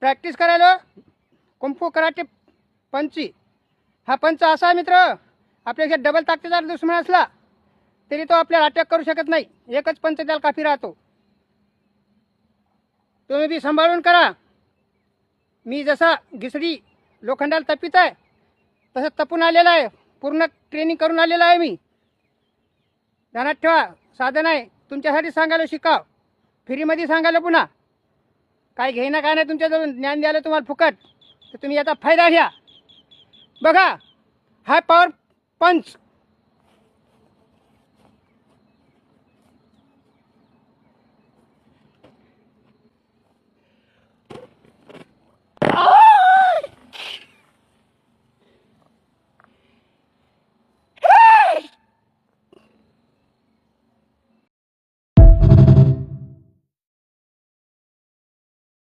Practice करायला kung fu karate पंची. हा पंच असा आहे मित्र, आपल्यापेक्षा डबल ताकदीचा दुश्मन असला तरी तो आपल्याला अटॅक करू शकत नाही. एकच पंच त्याला काफी राहतो. तुम्ही बी सांभाळून करा. मी जसा घिसडी लोखंडाला तपित आहे तसं तपून आलेला आहे. पूर्ण ट्रेनिंग करून आलेला आहे मी. ध्यानात ठेवा, साधन आहे तुमच्यासाठी सांगायला. शिकाव फ्रीमध्ये सांगायला. पुन्हा काय घेणं काय नाही तुमच्याजवळ. ज्ञान द्यायला तुम्हाला फुकट. तर तुम्ही याचा फायदा घ्या. बघा, हाय पॉवर पंच.